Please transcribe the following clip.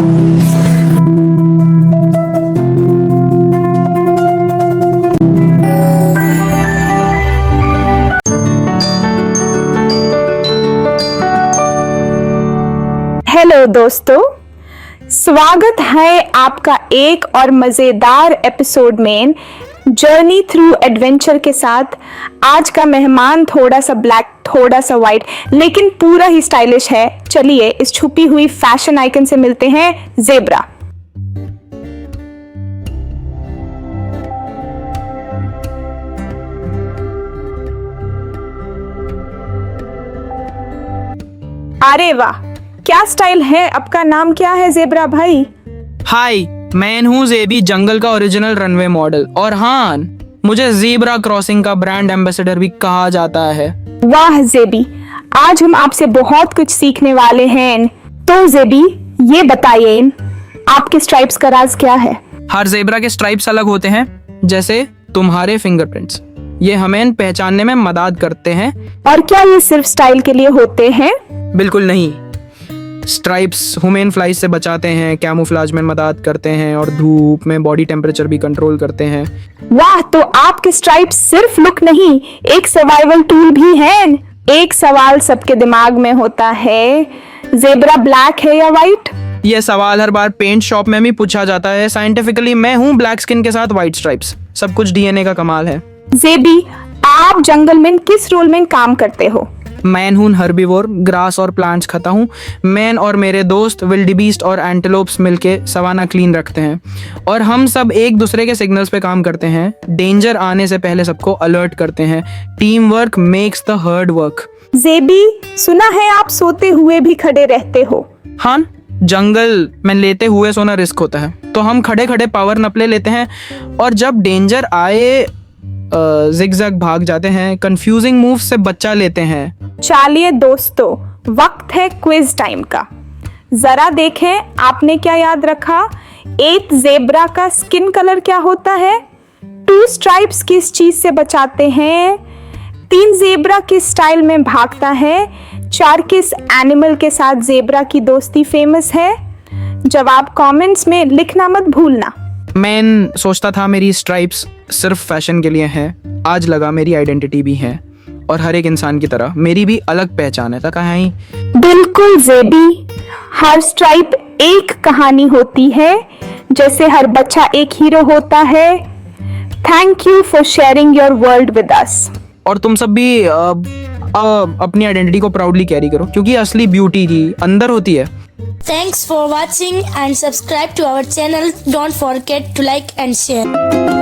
Hello दोस्तों, स्वागत है आपका एक और मजेदार एपिसोड में जर्नी थ्रू एडवेंचर के साथ। आज का मेहमान थोड़ा सा ब्लैक, थोड़ा सा वाइट, लेकिन पूरा ही स्टाइलिश है। चलिए इस छुपी हुई फैशन आइकन से मिलते हैं, ज़ेब्रा। अरे वाह, क्या स्टाइल है। आपका नाम क्या है ज़ेब्रा भाई? हाय, मैं हूँ ज़ेबी, जंगल का ओरिजिनल रनवे मॉडल। और हाँ, मुझे ज़ेब्रा क्रॉसिंग का ब्रांड एम्बेसडर भी कहा जाता है। वाह ज़ेबी, आज हम आपसे बहुत कुछ सीखने वाले हैं। तो ज़ेबी, ये बताइए आपके स्ट्राइप्स का राज क्या है? हर ज़ेब्रा के स्ट्राइप्स अलग होते हैं, जैसे तुम्हारे फिंगरप्रिंट्स। ये हमें पहचानने में मदद करते हैं। और क्या ये सिर्फ स्टाइल के लिए होते हैं? बिल्कुल नहीं। स्ट्राइप्स ह्यूमन फ्लाइज से बचाते हैं, कैमोफ्लेज में मदद करते हैं और धूप में बॉडी टेम्परेचर भी कंट्रोल करते हैं। वाह, तो आपके स्ट्राइप्स सिर्फ लुक नहीं, एक सर्वाइवल टूल भी है। एक सवाल सबके दिमाग में होता है, ज़ेब्रा ब्लैक है या व्हाइट? यह सवाल हर बार पेंट शॉप में भी पूछा जाता है। साइंटिफिकली मैं हूँ ब्लैक स्किन के साथ व्हाइट स्ट्राइप्स। सब कुछ डीएनए का कमाल है। ज़ेबी, आप जंगल में किस रोल में काम करते हो? मैं हूँ हर्बीवोर, ग्रास और प्लांट्स खाता हूँ। मैं और मेरे दोस्त विल्डीबीस्ट और एंटेलोप्स मिलके सवाना क्लीन रखते हैं और हम सब एक दूसरे के सिग्नल्स पे काम करते हैं। डेंजर आने से पहले सबको अलर्ट करते हैं। Team work makes the heard work. ज़ेबी, सुना है आप सोते हुए भी खड़े रहते हो? हाँ, जंगल में लेटे हुए सोना रिस्क होता है, तो हम खड़े खड़े पावर नप लेते हैं और जब डेंजर आए जिगजैग भाग जाते हैं। कंफ्यूजिंग मूव से बचा लेते हैं। चलिए दोस्तों, वक्त है क्विज टाइम का। जरा देखें आपने क्या याद रखा। एक ज़ेब्रा का स्किन कलर क्या होता है? 2 स्ट्राइप्स किस चीज से बचाते हैं? 3 ज़ेब्रा किस स्टाइल में भागता है? 4 किस एनिमल के साथ ज़ेब्रा की दोस्ती फेमस है? जवाब कमेंट्स में लिखना मत भूलना। मैं सोचता था मेरी स्ट्राइप्स सिर्फ फैशन के लिए हैं। आज लगा मेरी आइडेंटिटी भी है और हर एक इंसान की तरह मेरी भी अलग पहचान है। तो कहाँ ही? बिल्कुल ज़ेबी, हर स्ट्राइप एक कहानी होती है, जैसे हर बच्चा एक हीरो होता है। Thank you for sharing your world with us. और तुम सब भी अपनी आइडेंटिटी को प्राउडली कैरी करो, क्योंकि असली ब्यूटी की अंदर होती है। Thanks for watching and subscribe to our channel. Don't forget to like and share.